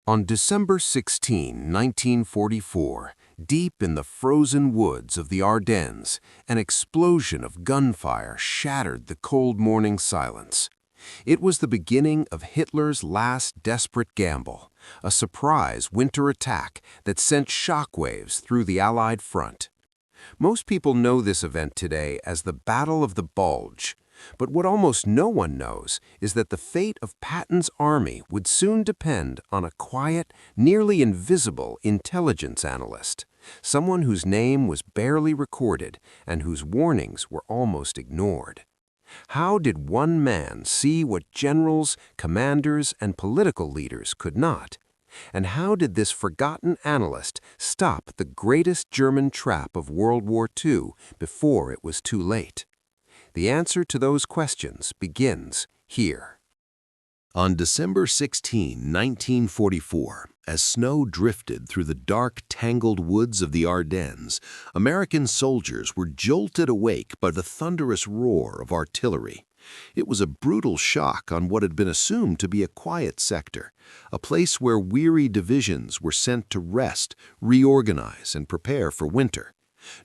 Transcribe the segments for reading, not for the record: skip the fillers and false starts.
On December 16, 1944, deep in the frozen woods of the Ardennes, an explosion of gunfire shattered the cold morning silence. It was the beginning of Hitler's last desperate gamble, a surprise winter attack that sent shockwaves through the Allied front. Most people know this event today as the Battle of the Bulge, but what almost no one knows is that the fate of Patton's army would soon depend on a quiet, nearly invisible intelligence analyst, someone whose name was barely recorded and whose warnings were almost ignored. How did one man see what generals, commanders, and political leaders could not? And how did this forgotten analyst stop the greatest German trap of World War II before it was too late? The answer to those questions begins here. On December 16, 1944, as snow drifted through the dark, tangled woods of the Ardennes, American soldiers were jolted awake by the thunderous roar of artillery. It was a brutal shock on what had been assumed to be a quiet sector, a place where weary divisions were sent to rest, reorganize, and prepare for winter.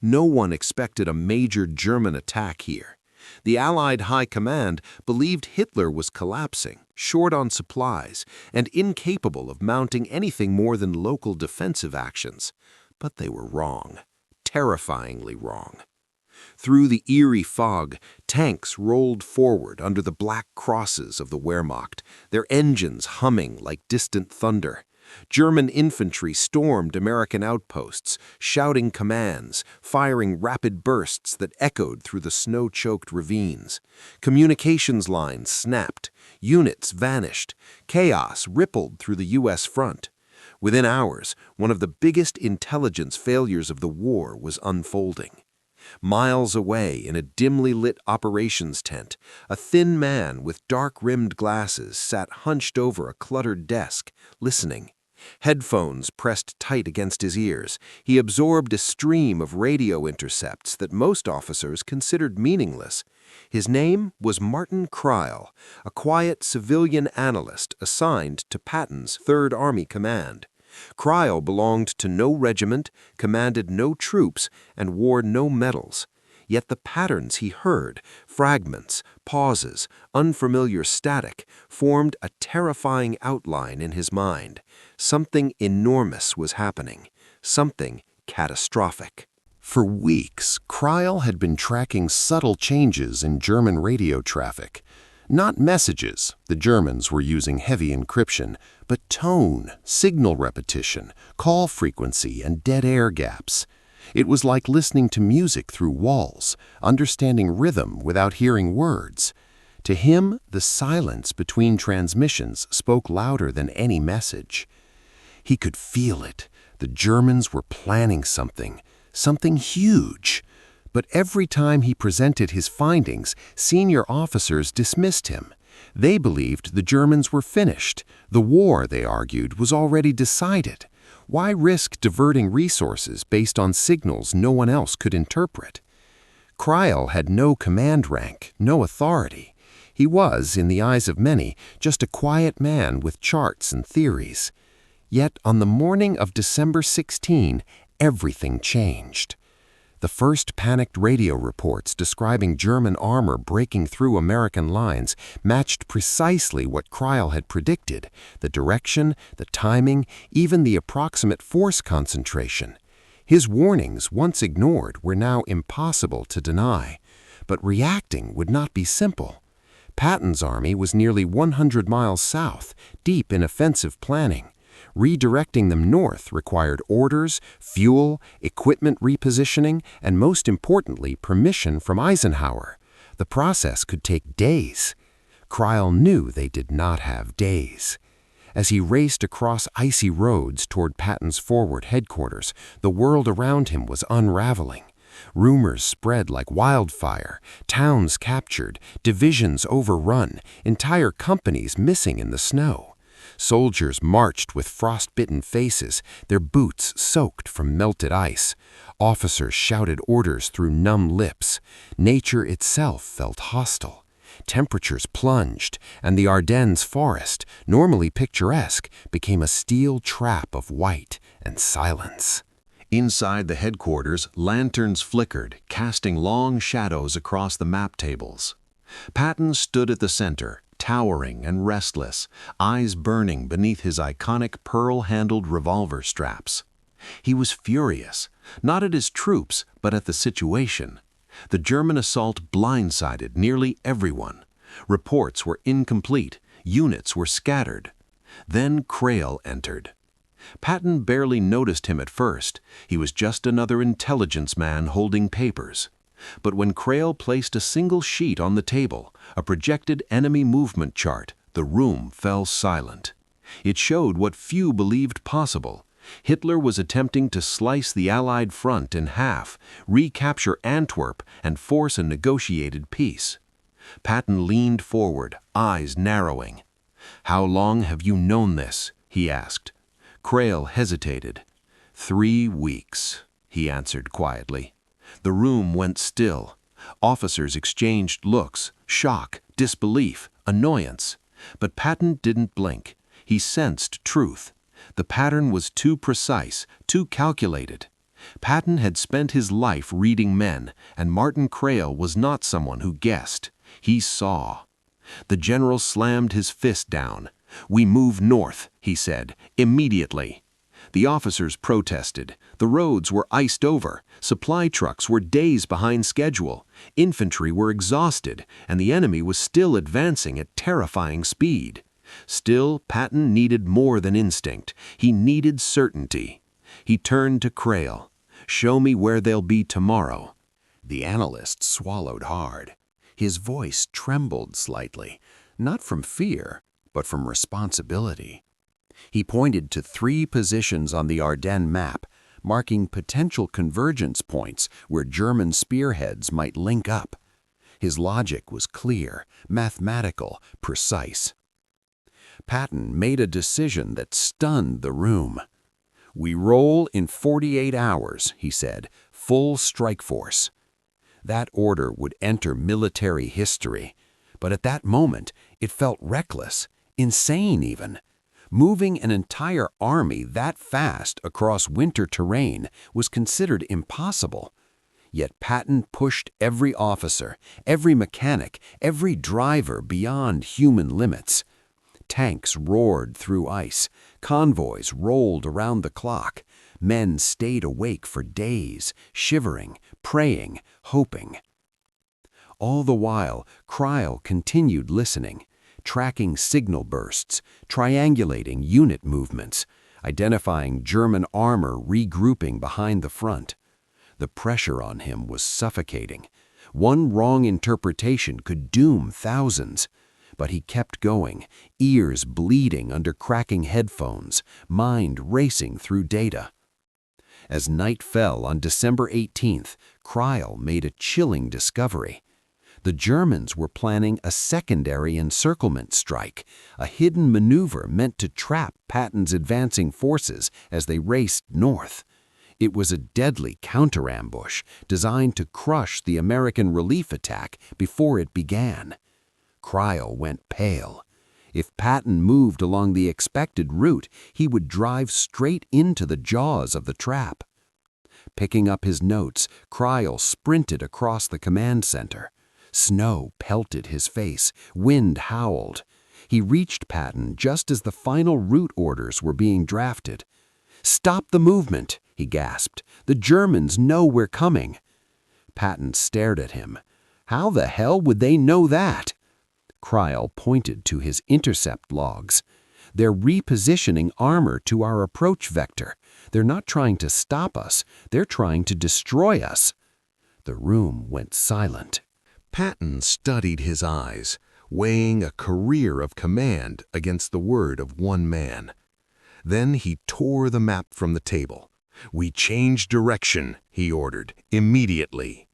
No one expected a major German attack here. The Allied High Command believed Hitler was collapsing, short on supplies, and incapable of mounting anything more than local defensive actions. But they were wrong, terrifyingly wrong. Through the eerie fog, tanks rolled forward under the black crosses of the Wehrmacht, their engines humming like distant thunder. German infantry stormed American outposts, shouting commands, firing rapid bursts that echoed through the snow-choked ravines. Communications lines snapped, units vanished, chaos rippled through the U.S. front. Within hours, one of the biggest intelligence failures of the war was unfolding. Miles away in a dimly lit operations tent, a thin man with dark-rimmed glasses sat hunched over a cluttered desk, listening. Headphones pressed tight against his ears, he absorbed a stream of radio intercepts that most officers considered meaningless. His name was Martin Kreil, a quiet civilian analyst assigned to Patton's Third Army Command. Kreil belonged to no regiment, commanded no troops, and wore no medals. Yet the patterns he heard, fragments, pauses, unfamiliar static, formed a terrifying outline in his mind. Something enormous was happening, something catastrophic. For weeks, Kreil had been tracking subtle changes in German radio traffic. Not messages, the Germans were using heavy encryption, but tone, signal repetition, call frequency, and dead air gaps. It was like listening to music through walls, understanding rhythm without hearing words. To him, the silence between transmissions spoke louder than any message. He could feel it. The Germans were planning something huge. But every time he presented his findings, senior officers dismissed him. They believed the Germans were finished. The war, they argued, was already decided. Why risk diverting resources based on signals no one else could interpret? Kreil had no command rank, no authority. He was, in the eyes of many, just a quiet man with charts and theories. Yet on the morning of December 16, everything changed. The first panicked radio reports describing German armor breaking through American lines matched precisely what Kreil had predicted: the direction, the timing, even the approximate force concentration. His warnings, once ignored, were now impossible to deny. But reacting would not be simple. Patton's army was nearly 100 miles south, deep in offensive planning. Redirecting them north required orders, fuel, equipment repositioning, and most importantly, permission from Eisenhower. The process could take days. Kreil knew they did not have days. As he raced across icy roads toward Patton's forward headquarters, the world around him was unraveling. Rumors spread like wildfire, towns captured, divisions overrun, entire companies missing in the snow. Soldiers marched with frostbitten faces, their boots soaked from melted ice. Officers shouted orders through numb lips. Nature itself felt hostile. Temperatures plunged, and the Ardennes forest, normally picturesque, became a steel trap of white and silence. Inside the headquarters, lanterns flickered, casting long shadows across the map tables. Patton stood at the center, towering and restless, eyes burning beneath his iconic pearl-handled revolver straps. He was furious, not at his troops, but at the situation. The German assault blindsided nearly everyone. Reports were incomplete, units were scattered. Then Crail entered. Patton barely noticed him at first. He was just another intelligence man holding papers. But when Crail placed a single sheet on the table, a projected enemy movement chart, the room fell silent. It showed what few believed possible. Hitler was attempting to slice the Allied front in half, recapture Antwerp, and force a negotiated peace. Patton leaned forward, eyes narrowing. "How long have you known this?" he asked. Crail hesitated. 3 weeks, he answered quietly. The room went still. Officers exchanged looks, shock, disbelief, annoyance. But Patton didn't blink. He sensed truth. The pattern was too precise, too calculated. Patton had spent his life reading men, and Martin Crail was not someone who guessed. He saw. The general slammed his fist down. "We move north," he said, "immediately." The officers protested. The roads were iced over. Supply trucks were days behind schedule. Infantry were exhausted, and the enemy was still advancing at terrifying speed. Still, Patton needed more than instinct. He needed certainty. He turned to Crail. "Show me where they'll be tomorrow." The analyst swallowed hard. His voice trembled slightly, not from fear, but from responsibility. He pointed to 3 positions on the Ardennes map, marking potential convergence points where German spearheads might link up. His logic was clear, mathematical, precise. Patton made a decision that stunned the room. "We roll in 48 hours, he said, "full strike force." That order would enter military history, but at that moment it felt reckless, insane even. Moving an entire army that fast across winter terrain was considered impossible. Yet Patton pushed every officer, every mechanic, every driver beyond human limits. Tanks roared through ice, convoys rolled around the clock, men stayed awake for days, shivering, praying, hoping. All the while, Crail continued listening, tracking signal bursts, triangulating unit movements, identifying German armor regrouping behind the front. The pressure on him was suffocating. One wrong interpretation could doom thousands. But he kept going, ears bleeding under cracking headphones, mind racing through data. As night fell on December 18th, Crail made a chilling discovery. The Germans were planning a secondary encirclement strike, a hidden maneuver meant to trap Patton's advancing forces as they raced north. It was a deadly counter-ambush designed to crush the American relief attack before it began. Crail went pale. If Patton moved along the expected route, he would drive straight into the jaws of the trap. Picking up his notes, Crail sprinted across the command center. Snow pelted his face, wind howled. He reached Patton just as the final route orders were being drafted. "Stop the movement," he gasped. "The Germans know we're coming." Patton stared at him. "How the hell would they know that?" Crail pointed to his intercept logs. "They're repositioning armor to our approach vector. They're not trying to stop us. They're trying to destroy us." The room went silent. Patton studied his eyes, weighing a career of command against the word of one man. Then he tore the map from the table. "We change direction," he ordered, "immediately."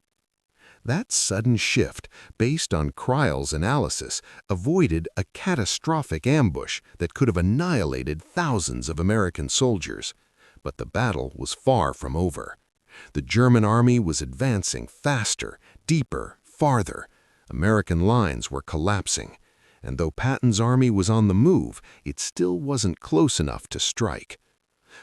That sudden shift, based on Crail's analysis, avoided a catastrophic ambush that could have annihilated thousands of American soldiers. But the battle was far from over. The German army was advancing faster, deeper, farther. American lines were collapsing, and though Patton's army was on the move, it still wasn't close enough to strike.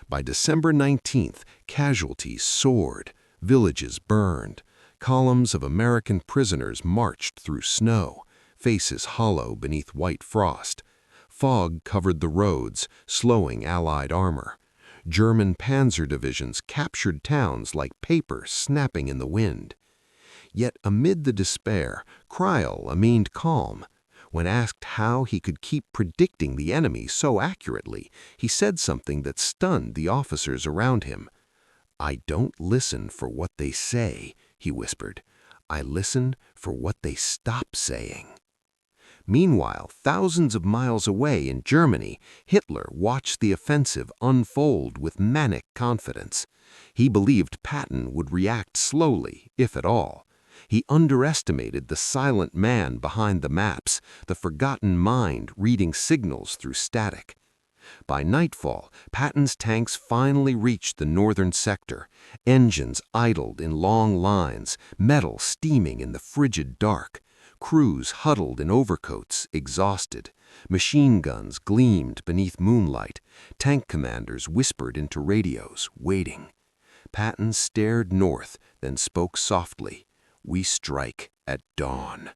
By December 19th, casualties soared, villages burned, columns of American prisoners marched through snow, faces hollow beneath white frost. Fog covered the roads, slowing Allied armor. German panzer divisions captured towns like paper snapping in the wind. Yet amid the despair, Kreil remained calm. When asked how he could keep predicting the enemy so accurately, he said something that stunned the officers around him. "I don't listen for what they say," he whispered. "I listen for what they stop saying." Meanwhile, thousands of miles away in Germany, Hitler watched the offensive unfold with manic confidence. He believed Patton would react slowly, if at all. He underestimated the silent man behind the maps, the forgotten mind reading signals through static. By nightfall, Patton's tanks finally reached the northern sector. Engines idled in long lines, metal steaming in the frigid dark. Crews huddled in overcoats, exhausted. Machine guns gleamed beneath moonlight. Tank commanders whispered into radios, waiting. Patton stared north, then spoke softly. "We strike at dawn."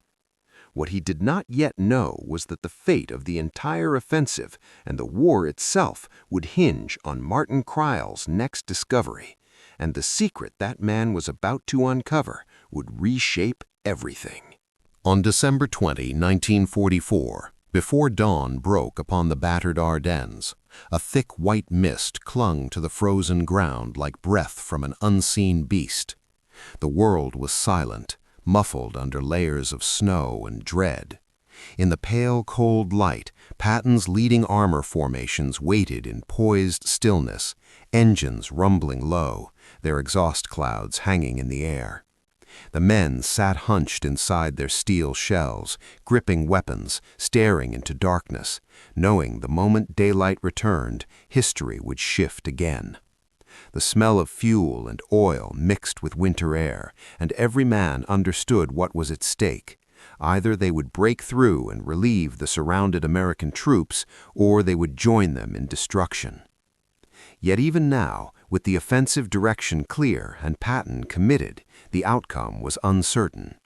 What he did not yet know was that the fate of the entire offensive and the war itself would hinge on Martin Kreil's next discovery, and the secret that man was about to uncover would reshape everything. On December 20, 1944, before dawn broke upon the battered Ardennes, a thick white mist clung to the frozen ground like breath from an unseen beast. The world was silent, muffled under layers of snow and dread. In the pale, cold light, Patton's leading armor formations waited in poised stillness, engines rumbling low, their exhaust clouds hanging in the air. The men sat hunched inside their steel shells, gripping weapons, staring into darkness, knowing the moment daylight returned, history would shift again. The smell of fuel and oil mixed with winter air, and every man understood what was at stake. Either they would break through and relieve the surrounded American troops, or they would join them in destruction. Yet even now, with the offensive direction clear and Patton committed, the outcome was uncertain.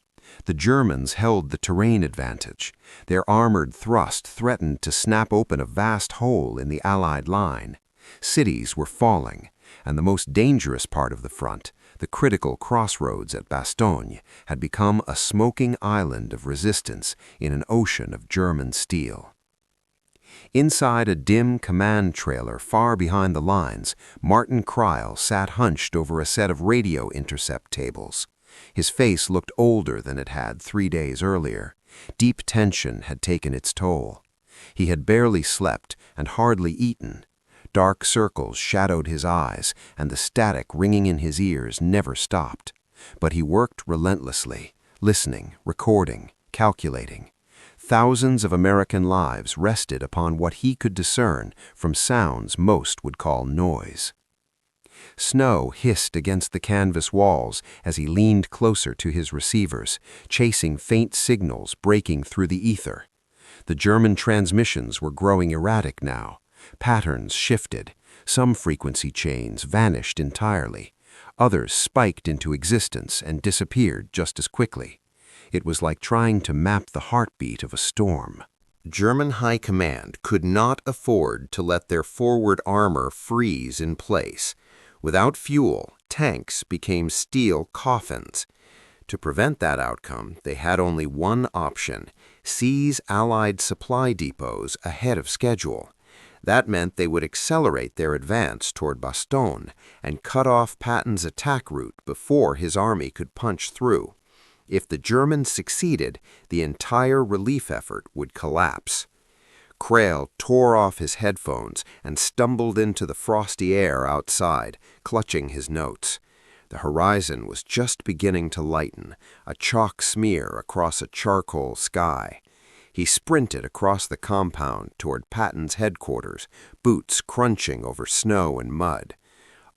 The Germans held the terrain advantage. Their armored thrust threatened to snap open a vast hole in the Allied line. Cities were falling, and the most dangerous part of the front, the critical crossroads at Bastogne, had become a smoking island of resistance in an ocean of German steel. Inside a dim command trailer far behind the lines, Martin Kreil sat hunched over a set of radio intercept tables. His face looked older than it had 3 days earlier. Deep tension had taken its toll. He had barely slept and hardly eaten. Dark circles shadowed his eyes, and the static ringing in his ears never stopped. But he worked relentlessly, listening, recording, calculating. Thousands of American lives rested upon what he could discern from sounds most would call noise. Snow hissed against the canvas walls as he leaned closer to his receivers, chasing faint signals breaking through the ether. The German transmissions were growing erratic now. Patterns shifted. Some frequency chains vanished entirely. Others spiked into existence and disappeared just as quickly. It was like trying to map the heartbeat of a storm. German High Command could not afford to let their forward armor freeze in place. Without fuel, tanks became steel coffins. To prevent that outcome, they had only one option: seize Allied supply depots ahead of schedule. That meant they would accelerate their advance toward Bastogne and cut off Patton's attack route before his army could punch through. If the Germans succeeded, the entire relief effort would collapse. Kreil tore off his headphones and stumbled into the frosty air outside, clutching his notes. The horizon was just beginning to lighten, a chalk smear across a charcoal sky. He sprinted across the compound toward Patton's headquarters, boots crunching over snow and mud.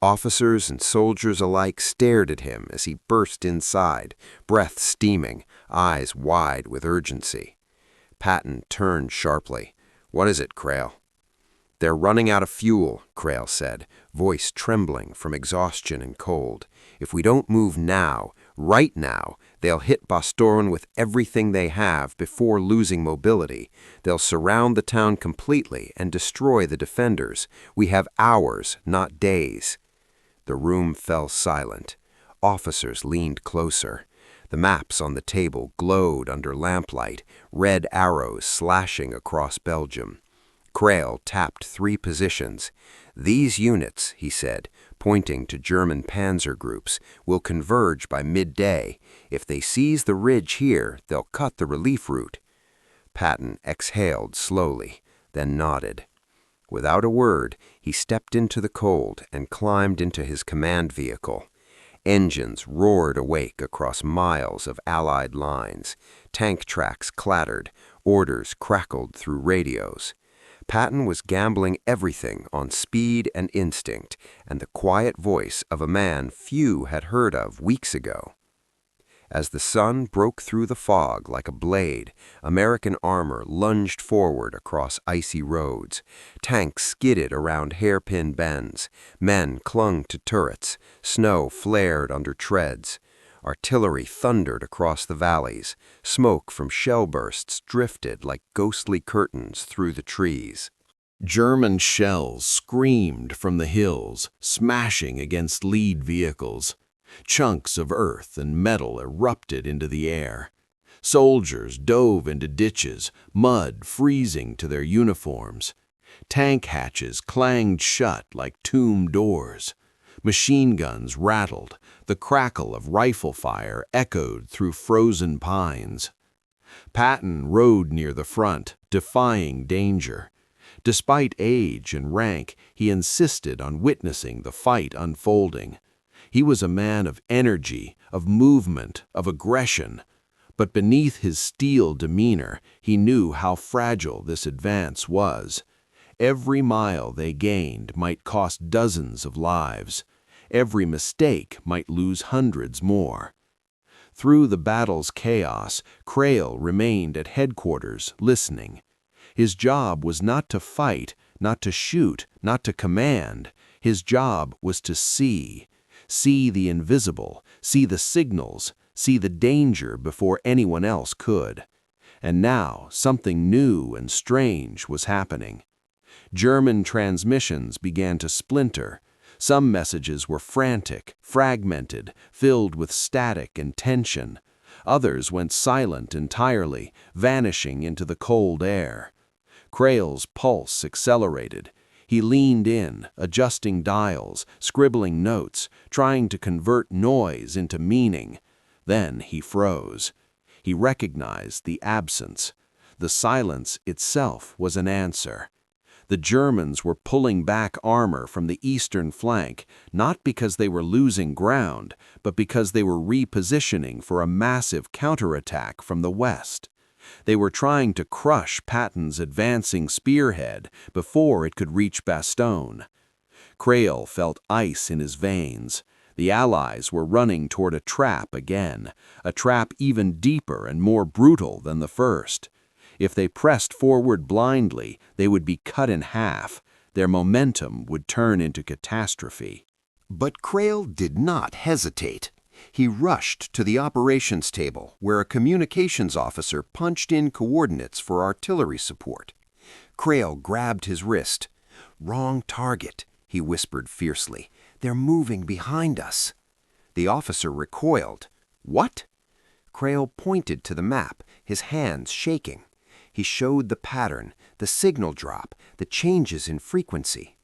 Officers and soldiers alike stared at him as he burst inside, breath steaming, eyes wide with urgency. Patton turned sharply. "What is it, Crail?" "They're running out of fuel," Crail said, voice trembling from exhaustion and cold. "If we don't move now, right now, they'll hit Bastogne with everything they have before losing mobility. They'll surround the town completely and destroy the defenders. We have hours, not days." The room fell silent. Officers leaned closer. The maps on the table glowed under lamplight, red arrows slashing across Belgium. Crail tapped 3 positions. "These units," he said, pointing to German panzer groups, "will converge by midday. If they seize the ridge here, they'll cut the relief route." Patton exhaled slowly, then nodded. Without a word, he stepped into the cold and climbed into his command vehicle. Engines roared awake across miles of Allied lines. Tank tracks clattered. Orders crackled through radios. Patton was gambling everything on speed and instinct and the quiet voice of a man few had heard of weeks ago. As the sun broke through the fog like a blade, American armor lunged forward across icy roads. Tanks skidded around hairpin bends. Men clung to turrets. Snow flared under treads. Artillery thundered across the valleys. Smoke from shell bursts drifted like ghostly curtains through the trees. German shells screamed from the hills, smashing against lead vehicles. Chunks of earth and metal erupted into the air. Soldiers dove into ditches, mud freezing to their uniforms. Tank hatches clanged shut like tomb doors. Machine guns rattled. The crackle of rifle fire echoed through frozen pines. Patton rode near the front, defying danger. Despite age and rank, he insisted on witnessing the fight unfolding. He was a man of energy, of movement, of aggression. But beneath his steel demeanor, he knew how fragile this advance was. Every mile they gained might cost dozens of lives. Every mistake might lose hundreds more. Through the battle's chaos, Crail remained at headquarters, listening. His job was not to fight, not to shoot, not to command. His job was to see. See the invisible, see the signals, see the danger before anyone else could. And now something new and strange was happening. German transmissions began to splinter. Some messages were frantic, fragmented, filled with static and tension. Others went silent entirely, vanishing into the cold air. Crail's pulse accelerated. He leaned in, adjusting dials, scribbling notes, trying to convert noise into meaning. Then he froze. He recognized the absence. The silence itself was an answer. The Germans were pulling back armor from the eastern flank, not because they were losing ground, but because they were repositioning for a massive counterattack from the west. They were trying to crush Patton's advancing spearhead before it could reach Bastogne. Crail felt ice in his veins. The Allies were running toward a trap again, a trap even deeper and more brutal than the first. If they pressed forward blindly, they would be cut in half. Their momentum would turn into catastrophe. But Crail did not hesitate. He rushed to the operations table, where a communications officer punched in coordinates for artillery support. Crail grabbed his wrist. "Wrong target," he whispered fiercely. "They're moving behind us." The officer recoiled. "What?" Crail pointed to the map, his hands shaking. He showed the pattern, the signal drop, the changes in frequency.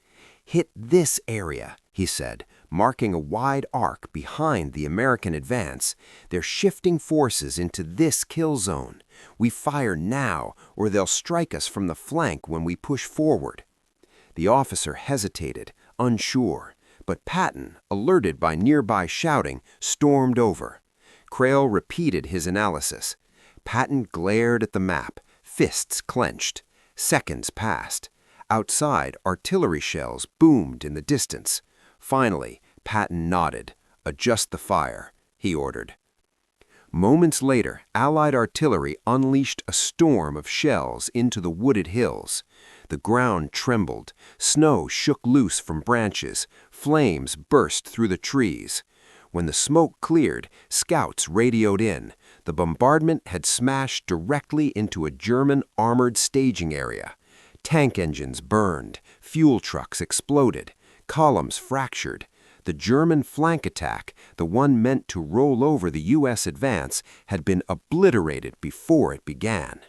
"Hit this area," he said, marking a wide arc behind the American advance. "They're shifting forces into this kill zone. We fire now, or they'll strike us from the flank when we push forward." The officer hesitated, unsure, but Patton, alerted by nearby shouting, stormed over. Crail repeated his analysis. Patton glared at the map, fists clenched. Seconds passed. Outside, artillery shells boomed in the distance. Finally, Patton nodded. "Adjust the fire," he ordered. Moments later, Allied artillery unleashed a storm of shells into the wooded hills. The ground trembled, snow shook loose from branches, flames burst through the trees. When the smoke cleared, scouts radioed in. The bombardment had smashed directly into a German armored staging area. Tank engines burned, fuel trucks exploded, columns fractured. The German flank attack, the one meant to roll over the U.S. advance, had been obliterated before it began.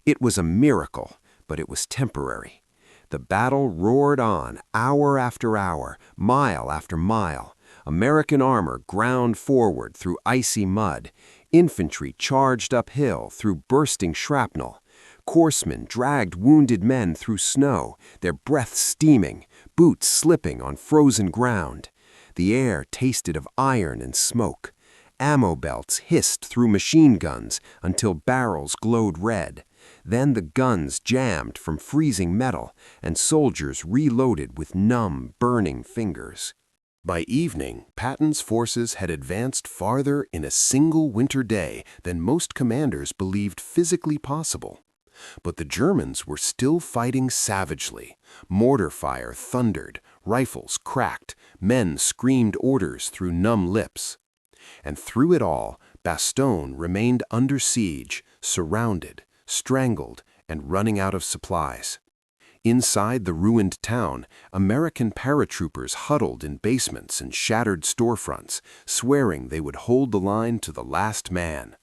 It was a miracle, but it was temporary. The battle roared on, hour after hour, mile after mile. American armor ground forward through icy mud. Infantry charged uphill through bursting shrapnel. Horsemen dragged wounded men through snow, their breath steaming, boots slipping on frozen ground. The air tasted of iron and smoke. Ammo belts hissed through machine guns until barrels glowed red. Then the guns jammed from freezing metal, and soldiers reloaded with numb, burning fingers. By evening, Patton's forces had advanced farther in a single winter day than most commanders believed physically possible. But the Germans were still fighting savagely. Mortar fire thundered, rifles cracked, men screamed orders through numb lips. And through it all, Bastogne remained under siege, surrounded, strangled, and running out of supplies. Inside the ruined town, American paratroopers huddled in basements and shattered storefronts, swearing they would hold the line to the last man.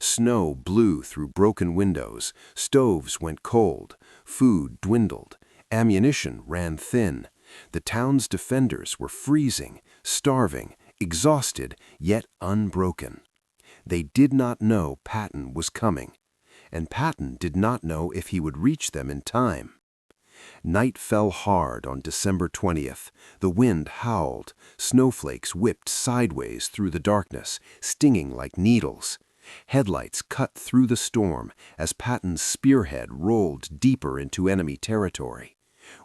Snow blew through broken windows, stoves went cold, food dwindled, ammunition ran thin. The town's defenders were freezing, starving, exhausted, yet unbroken. They did not know Patton was coming, and Patton did not know if he would reach them in time. Night fell hard on December 20th. The wind howled, snowflakes whipped sideways through the darkness, stinging like needles. Headlights cut through the storm as Patton's spearhead rolled deeper into enemy territory.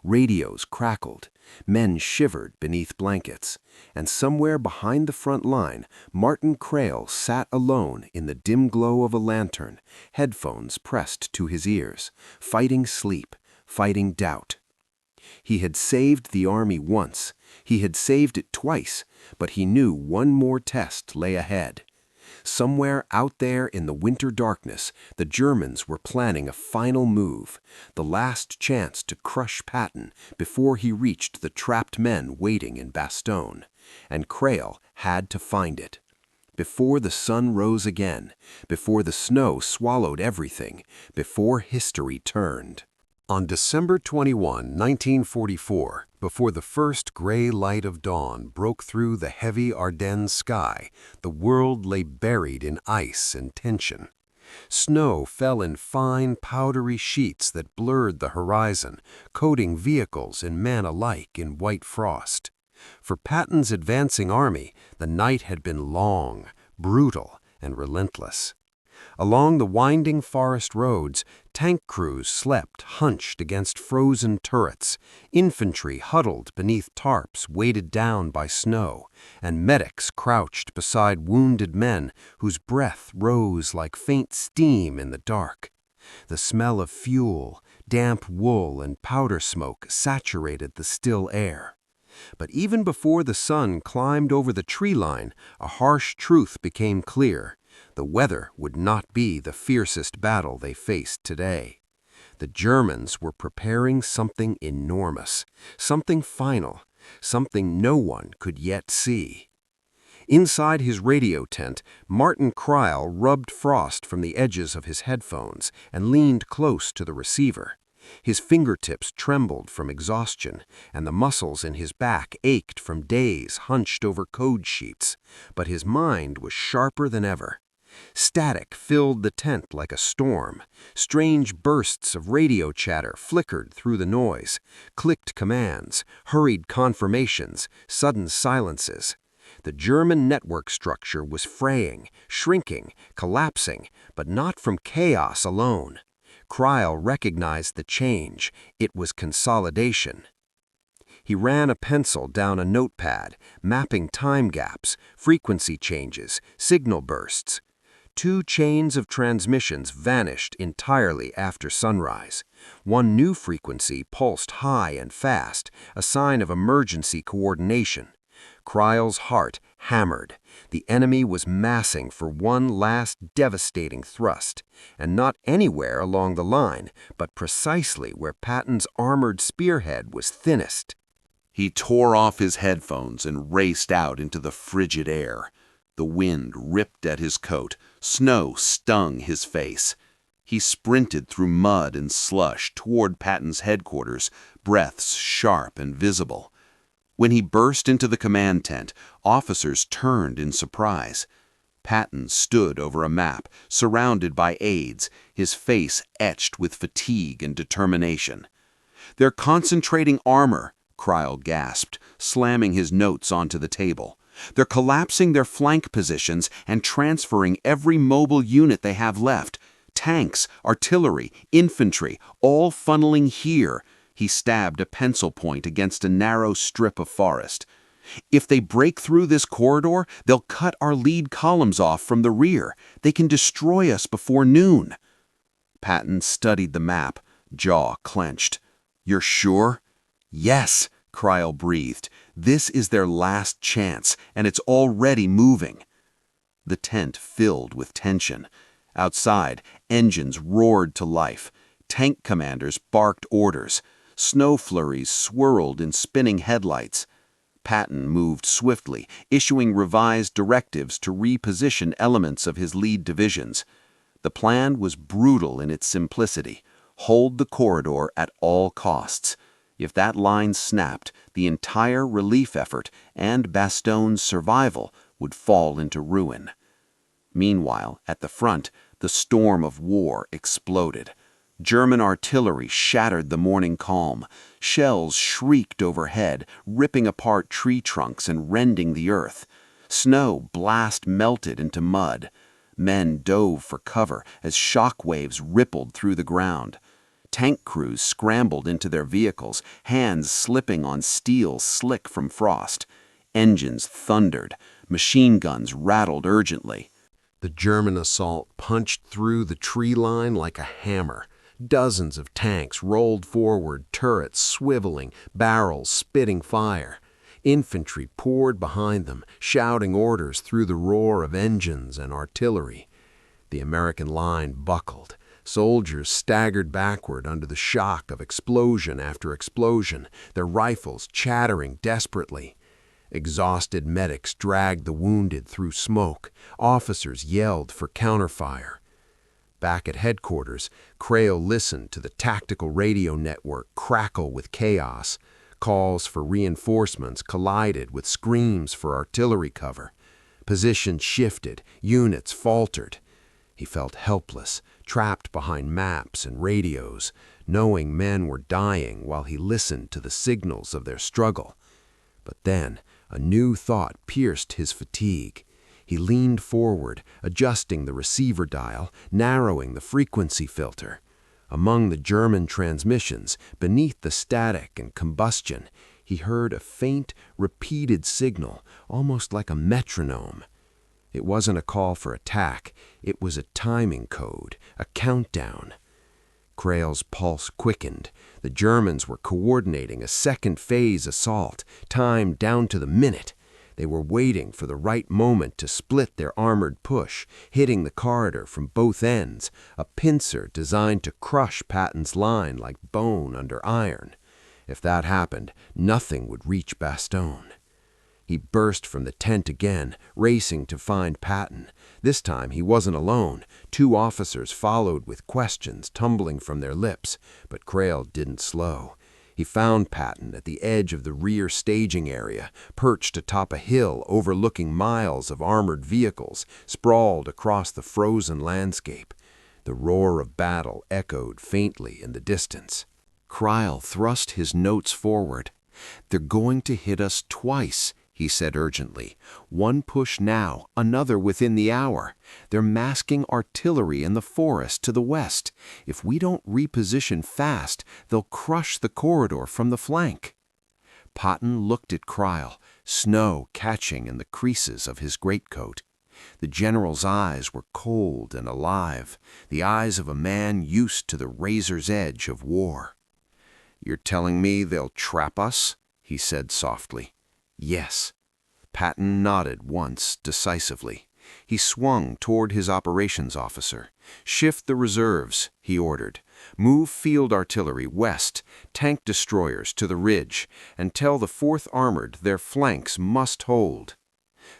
Radios crackled, men shivered beneath blankets, and somewhere behind the front line, Martin Crail sat alone in the dim glow of a lantern, headphones pressed to his ears, fighting sleep, fighting doubt. He had saved the army once, he had saved it twice, but he knew one more test lay ahead. Somewhere out there in the winter darkness, the Germans were planning a final move, the last chance to crush Patton before he reached the trapped men waiting in Bastogne, and Crail had to find it. Before the sun rose again, before the snow swallowed everything, before history turned. On December 21, 1944, before the first gray light of dawn broke through the heavy Ardennes sky, the world lay buried in ice and tension. Snow fell in fine, powdery sheets that blurred the horizon, coating vehicles and men alike in white frost. For Patton's advancing army, the night had been long, brutal, and relentless. Along the winding forest roads, tank crews slept hunched against frozen turrets, infantry huddled beneath tarps weighted down by snow, and medics crouched beside wounded men whose breath rose like faint steam in the dark. The smell of fuel, damp wool, and powder smoke saturated the still air. But even before the sun climbed over the tree line, a harsh truth became clear. The weather would not be the fiercest battle they faced today. The Germans were preparing something enormous, something final, something no one could yet see. Inside his radio tent, Martin Crail rubbed frost from the edges of his headphones and leaned close to the receiver. His fingertips trembled from exhaustion, and the muscles in his back ached from days hunched over code sheets, but his mind was sharper than ever. Static filled the tent like a storm. Strange bursts of radio chatter flickered through the noise, clicked commands, hurried confirmations, sudden silences. The German network structure was fraying, shrinking, collapsing, but not from chaos alone. Crail recognized the change. It was consolidation. He ran a pencil down a notepad, mapping time gaps, frequency changes, signal bursts. 2 chains of transmissions vanished entirely after sunrise. One new frequency pulsed high and fast, a sign of emergency coordination. Cryle's heart hammered. The enemy was massing for one last devastating thrust, and not anywhere along the line, but precisely where Patton's armored spearhead was thinnest. He tore off his headphones and raced out into the frigid air. The wind ripped at his coat, snow stung his face. He sprinted through mud and slush toward Patton's headquarters, breaths sharp and visible. When he burst into the command tent, officers turned in surprise. Patton stood over a map, surrounded by aides, his face etched with fatigue and determination. "They're concentrating armor," Cryle gasped, slamming his notes onto the table. "They're collapsing their flank positions and transferring every mobile unit they have left. Tanks, artillery, infantry, all funneling here." He stabbed a pencil point against a narrow strip of forest. "If they break through this corridor, they'll cut our lead columns off from the rear. They can destroy us before noon." Patton studied the map, jaw clenched. "You're sure?" "Yes," Cryle breathed. "This is their last chance, and it's already moving." The tent filled with tension. Outside, engines roared to life. Tank commanders barked orders. Snow flurries swirled in spinning headlights. Patton moved swiftly, issuing revised directives to reposition elements of his lead divisions. The plan was brutal in its simplicity. Hold the corridor at all costs. If that line snapped, the entire relief effort and Bastogne's survival would fall into ruin. Meanwhile, at the front, the storm of war exploded. German artillery shattered the morning calm. Shells shrieked overhead, ripping apart tree trunks and rending the earth. Snow blast melted into mud. Men dove for cover as shock waves rippled through the ground. Tank crews scrambled into their vehicles, hands slipping on steel slick from frost. Engines thundered. Machine guns rattled urgently. The German assault punched through the tree line like a hammer. Dozens of tanks rolled forward, turrets swiveling, barrels spitting fire. Infantry poured behind them, shouting orders through the roar of engines and artillery. The American line buckled. Soldiers staggered backward under the shock of explosion after explosion, their rifles chattering desperately. Exhausted medics dragged the wounded through smoke. Officers yelled for counterfire. Back at headquarters, Cryle listened to the tactical radio network crackle with chaos. Calls for reinforcements collided with screams for artillery cover. Positions shifted, units faltered. He felt helpless, trapped behind maps and radios, knowing men were dying while he listened to the signals of their struggle. But then, a new thought pierced his fatigue. He leaned forward, adjusting the receiver dial, narrowing the frequency filter. Among the German transmissions, beneath the static and combustion, he heard a faint, repeated signal, almost like a metronome. It wasn't a call for attack. It was a timing code, a countdown. Cryle's pulse quickened. The Germans were coordinating a second-phase assault, timed down to the minute. They were waiting for the right moment to split their armored push, hitting the corridor from both ends, a pincer designed to crush Patton's line like bone under iron. If that happened, nothing would reach Bastogne. He burst from the tent again, racing to find Patton. This time he wasn't alone. 2 officers followed with questions tumbling from their lips, but Cryle didn't slow. He found Patton at the edge of the rear staging area, perched atop a hill overlooking miles of armored vehicles sprawled across the frozen landscape. The roar of battle echoed faintly in the distance. Cryle thrust his notes forward. "They're going to hit us twice," he said urgently. "One push now, another within the hour. They're masking artillery in the forest to the west. If we don't reposition fast, they'll crush the corridor from the flank." Patton looked at Crile, snow catching in the creases of his greatcoat. The general's eyes were cold and alive, the eyes of a man used to the razor's edge of war. "You're telling me they'll trap us?" he said softly. "Yes." Patton nodded once, decisively. He swung toward his operations officer. "Shift the reserves," he ordered. "Move field artillery west, tank destroyers to the ridge, and tell the 4th Armored their flanks must hold."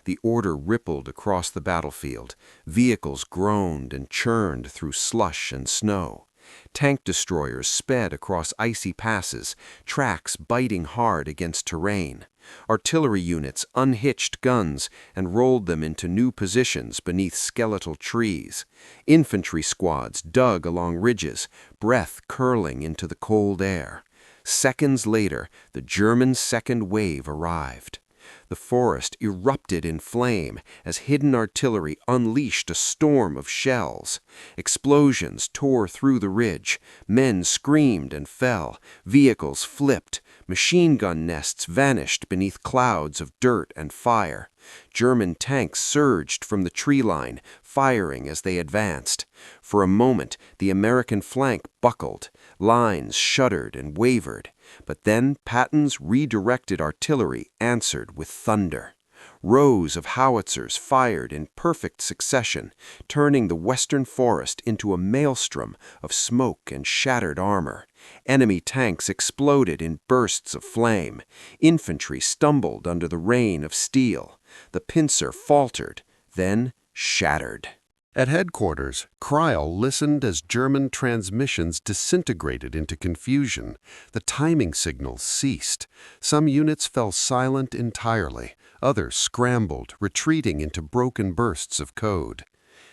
The order rippled across the battlefield. Vehicles groaned and churned through slush and snow. Tank destroyers sped across icy passes, tracks biting hard against terrain. Artillery units unhitched guns and rolled them into new positions beneath skeletal trees. Infantry squads dug along ridges, breath curling into the cold air. Seconds later, the German second wave arrived. The forest erupted in flame as hidden artillery unleashed a storm of shells. Explosions tore through the ridge. Men screamed and fell. Vehicles flipped. Machine gun nests vanished beneath clouds of dirt and fire. German tanks surged from the tree line, firing as they advanced. For a moment, the American flank buckled. Lines shuddered and wavered. But then Patton's redirected artillery answered with thunder. Rows of howitzers fired in perfect succession, turning the western forest into a maelstrom of smoke and shattered armor. Enemy tanks exploded in bursts of flame. Infantry stumbled under the rain of steel. The pincer faltered, then shattered. At headquarters, Crile listened as German transmissions disintegrated into confusion. The timing signals ceased. Some units fell silent entirely. Others scrambled, retreating into broken bursts of code.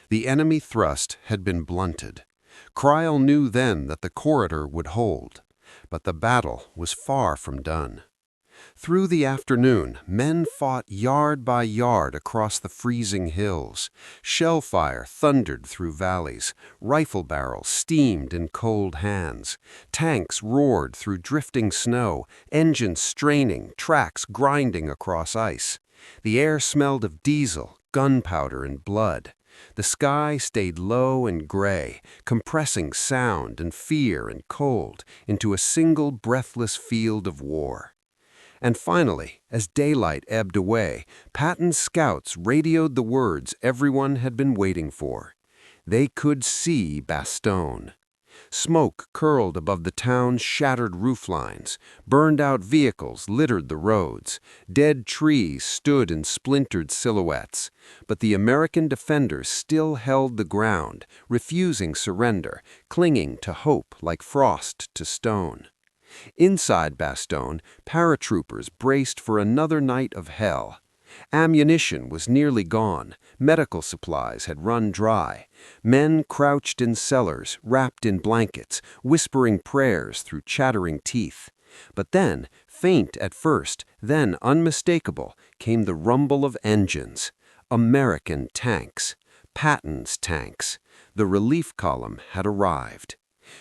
The enemy thrust had been blunted. Crile knew then that the corridor would hold. But the battle was far from done. Through the afternoon, men fought yard by yard across the freezing hills. Shell fire thundered through valleys. Rifle barrels steamed in cold hands. Tanks roared through drifting snow, engines straining, tracks grinding across ice. The air smelled of diesel, gunpowder, and blood. The sky stayed low and gray, compressing sound and fear and cold into a single breathless field of war. And finally, as daylight ebbed away, Patton's scouts radioed the words everyone had been waiting for. They could see Bastogne. Smoke curled above the town's shattered rooflines. Burned-out vehicles littered the roads. Dead trees stood in splintered silhouettes. But the American defenders still held the ground, refusing surrender, clinging to hope like frost to stone. Inside Bastogne, paratroopers braced for another night of hell. Ammunition was nearly gone. Medical supplies had run dry. Men crouched in cellars, wrapped in blankets, whispering prayers through chattering teeth. But then, faint at first, then unmistakable, came the rumble of engines. American tanks. Patton's tanks. The relief column had arrived.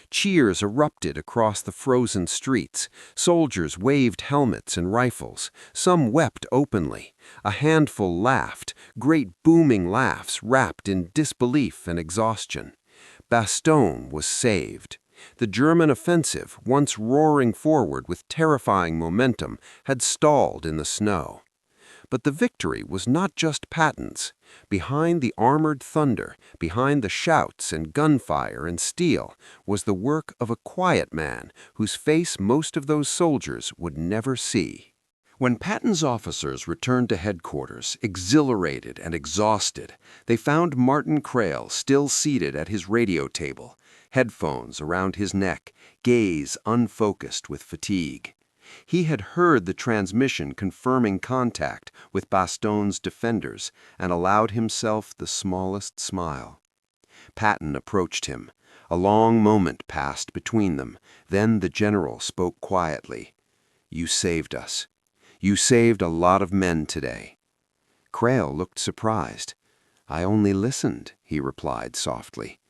Cheers erupted across the frozen streets. Soldiers waved helmets and rifles. Some wept openly. A handful laughed, great booming laughs wrapped in disbelief and exhaustion. Bastogne was saved. The German offensive, once roaring forward with terrifying momentum, had stalled in the snow. But the victory was not just Patton's. Behind the armored thunder, behind the shouts and gunfire and steel, was the work of a quiet man whose face most of those soldiers would never see. When Patton's officers returned to headquarters, exhilarated and exhausted, they found Martin Crile still seated at his radio table, headphones around his neck, gaze unfocused with fatigue. He had heard the transmission confirming contact with Bastogne's defenders and allowed himself the smallest smile. Patton approached him. A long moment passed between them. Then the general spoke quietly. "You saved us. You saved a lot of men today." Crile looked surprised. "I only listened," he replied softly.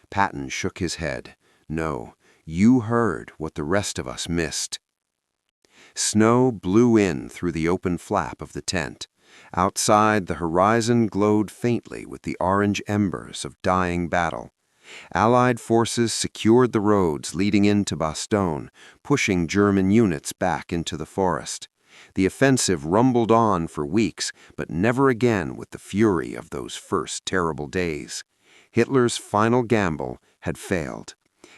Patton shook his head. "No, you heard what the rest of us missed." Snow blew in through the open flap of the tent. Outside, the horizon glowed faintly with the orange embers of dying battle. Allied forces secured the roads leading into Bastogne, pushing German units back into the forest. The offensive rumbled on for weeks, but never again with the fury of those first terrible days. Hitler's final gamble had failed,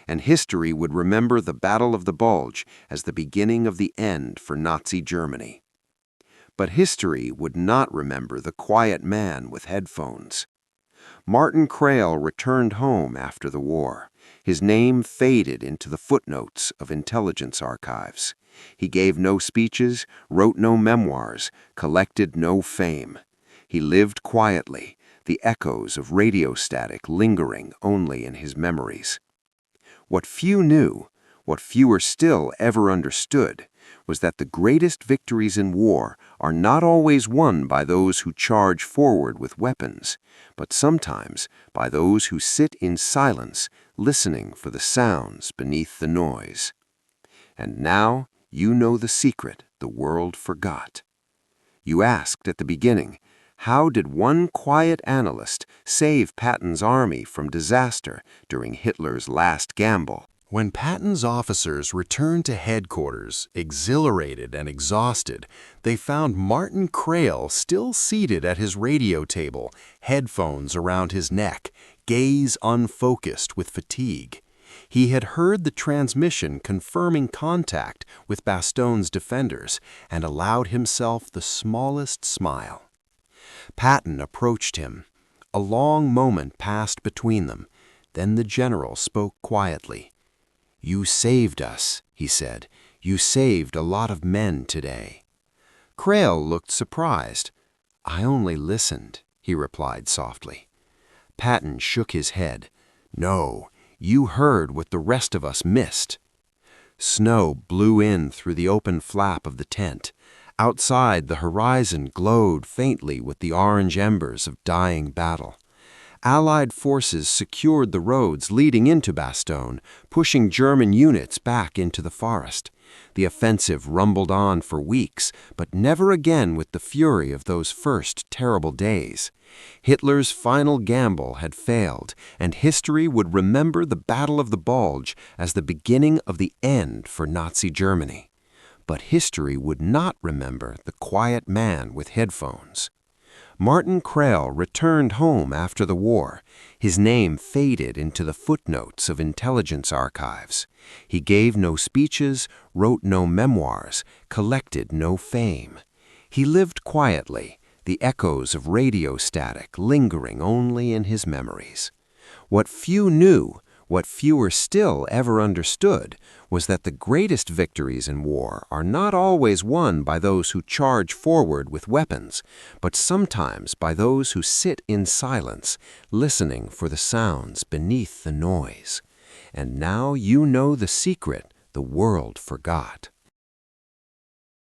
and history would remember the Battle of the Bulge as the beginning of the end for Nazi Germany. But history would not remember the quiet man with headphones. Martin Crail returned home after the war. His name faded into the footnotes of intelligence archives. He gave no speeches, wrote no memoirs, collected no fame. He lived quietly, the echoes of radio static lingering only in his memories. What few knew, what fewer still ever understood, was that the greatest victories in war are not always won by those who charge forward with weapons, but sometimes by those who sit in silence, listening for the sounds beneath the noise. And now you know the secret the world forgot. You asked at the beginning, how did one quiet analyst save Patton's army from disaster during Hitler's last gamble? When Patton's officers returned to headquarters, exhilarated and exhausted, they found Martin Crail still seated at his radio table, headphones around his neck, gaze unfocused with fatigue. He had heard the transmission confirming contact with Bastogne's defenders and allowed himself the smallest smile. Patton approached him. A long moment passed between them. Then the general spoke quietly. "You saved us," he said. "You saved a lot of men today." Crail looked surprised. "I only listened," he replied softly. Patton shook his head. "No, you heard what the rest of us missed." Snow blew in through the open flap of the tent. Outside, the horizon glowed faintly with the orange embers of dying battle. Allied forces secured the roads leading into Bastogne, pushing German units back into the forest. The offensive rumbled on for weeks, but never again with the fury of those first terrible days. Hitler's final gamble had failed, and history would remember the Battle of the Bulge as the beginning of the end for Nazi Germany. But history would not remember the quiet man with headphones. Martin Crail returned home after the war. His name faded into the footnotes of intelligence archives. He gave no speeches, wrote no memoirs, collected no fame. He lived quietly, the echoes of radio static lingering only in his memories. What few knew, what fewer still ever understood, was that the greatest victories in war are not always won by those who charge forward with weapons, but sometimes by those who sit in silence, listening for the sounds beneath the noise. And now you know the secret the world forgot.